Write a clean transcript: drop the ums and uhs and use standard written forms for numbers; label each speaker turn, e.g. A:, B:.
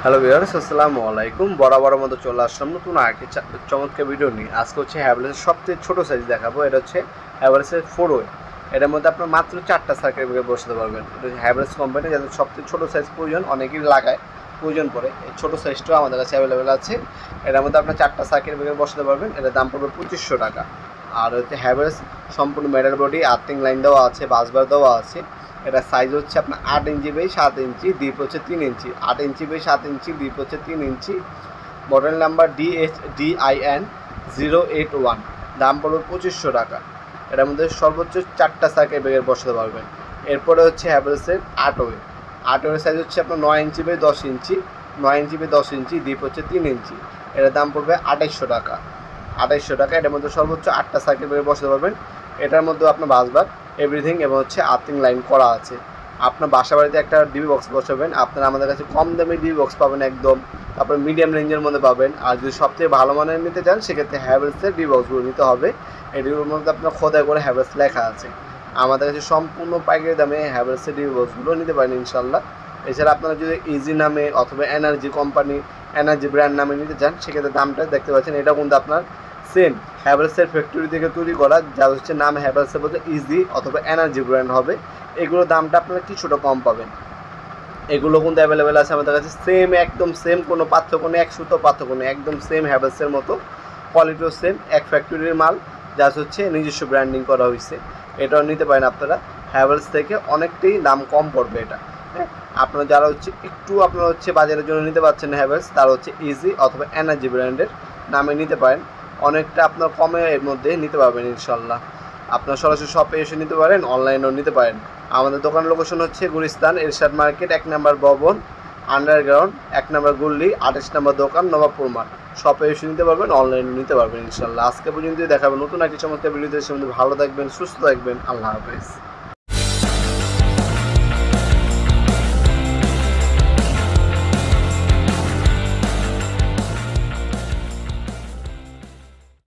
A: Hello viewers, আসসালামু আলাইকুম। বরাবরের মতো চলে আসলাম নতুন আরেকটি চমৎকার ভিডিও নিয়ে। আজকে হচ্ছে হ্যাভেলসের সবচেয়ে ছোটো সাইজ দেখাবো। এটা হচ্ছে হ্যাভেলসের 4-way। এটার মধ্যে আপনার মাত্র 4টা সার্কিট ব্রেকার বসাতে পারবেন। এটা হচ্ছে হ্যাভেলস কোম্পানি, যাদের সবচেয়ে ছোটো সাইজ প্রয়োজন, অনেকেই লাগায় প্রয়োজন পড়ে। এই ছোটো সাইজটাও আমাদের কাছে অ্যাভেলেবেল আছে। এটার মধ্যে আপনার 4টা সার্কিট ব্রেকার বসাতে পারবেন। এটার দাম পড়বে 2500 টাকা। আর হচ্ছে হ্যাভেলস সম্পূর্ণ মেটাল বডি, আর্থিং লাইন দেওয়া আছে, বাসবার দেওয়া আছে। এটা সাইজ হচ্ছে আপনার 8 ইঞ্চি বাই 7 ইঞ্চি, ডিপ হচ্ছে 3 ইঞ্চি। 8 ইঞ্চি বাই 7 ইঞ্চি, ডিপ হচ্ছে 3 ইঞ্চি। Model number DHDIN 081। দাম পড়বে 2500 টাকা। এটার মধ্যে সর্বোচ্চ 4টা সার্কিট ব্রেকার বসাতে পারবেন। এরপরে হচ্ছে হ্যাভেলসের 8-way। 8-way সাইজ হচ্ছে আপনার 9 inch by 10 inch, 9 inch by 10 inch, deep হচ্ছে 3 ইঞ্চি। এটার দাম পড়বে 2800 টাকা। 2800 টাকা। এটার মধ্যে সর্বোচ্চ 8টা সার্কিট ব্রেকার বসাতে পারবেন। এটার মধ্যে আপনার বাসবার এভরিথিং এবং হচ্ছে আর্থিং লাইন করা আছে। আপনার বাসা বাড়িতে একটা ডিবি বক্স বসাবেন, আপনারা আমাদের কাছে কম দামে ডিবি বক্স পাবেন একদম। তারপরে মিডিয়াম রেঞ্জের মধ্যে পাবেন। আর যদি সবথেকে ভালো মানের নিতে চান, সেক্ষেত্রে হ্যাভেলসের ডিবি বক্সগুলো নিতে হবে। এটির মধ্যে আপনার খোদাই করে হ্যাভেলস লেখা আছে। আমাদের কাছে সম্পূর্ণ পাইকারি দামে হ্যাভেলসের ডিবি বক্সগুলো নিতে পারেন ইনশাল্লাহ। এছাড়া আপনারা যদি ইজি নামে অথবা এনার্জি কোম্পানি, এনার্জি ব্র্যান্ড নামে নিতে চান, সেক্ষেত্রে দামটা দেখতে পাচ্ছেন। এটা কিন্তু আপনার সেম হ্যাভেলসের ফ্যাক্টরি থেকে তৈরি করা, যা হচ্ছে নাম হ্যাভেলসের বলতে ইজি অথবা এনার্জি ব্র্যান্ড হবে। এগুলোর দামটা আপনারা কিছুটা কম পাবেন। এগুলো কিন্তু অ্যাভেলেবেল আছে আমাদের কাছে। সেম, একদম সেম, কোনো পার্থক্য নেই, 100 পার্থক্য নেই, একদম সেম হ্যাভেলসের মতো। কোয়ালিটিও সেম, এক ফ্যাক্টরির মাল, যা হচ্ছে নিজস্ব ব্র্যান্ডিং করা হয়েছে। এটাও নিতে পারেন আপনারা। হ্যাভেলস থেকে অনেকটাই দাম কম পড়বে এটা। হ্যাঁ, আপনারা যারা হচ্ছে একটু আপনারা হচ্ছে বাজারের জন্য নিতে পারছেন হ্যাভেলস, তারা হচ্ছে ইজি অথবা এনার্জি ব্র্যান্ডের নামে নিতে পারেন। অনেকটা আপনার কমে এর মধ্যে নিতে পারবেন ইনশাল্লাহ। আপনার সরাসরি শপে এসে নিতে পারেন, অনলাইনেও নিতে পারেন। আমাদের দোকানের লোকেশন হচ্ছে গুলিস্তান এরশাদ মার্কেট, 1 নম্বর ভবন, আন্ডারগ্রাউন্ড, 1 নম্বর গল্লি, 28 নম্বর দোকান, নবাবপুর মাঠ। শপে এসে নিতে পারবেন, অনলাইনে নিতে পারবেন ইনশাল্লাহ। আজকে পর্যন্ত দেখাবেন নতুন একটি চমৎকার ভিডিওতে। সে ভালো থাকবেন, সুস্থ থাকবেন। আল্লাহ হাফেজ।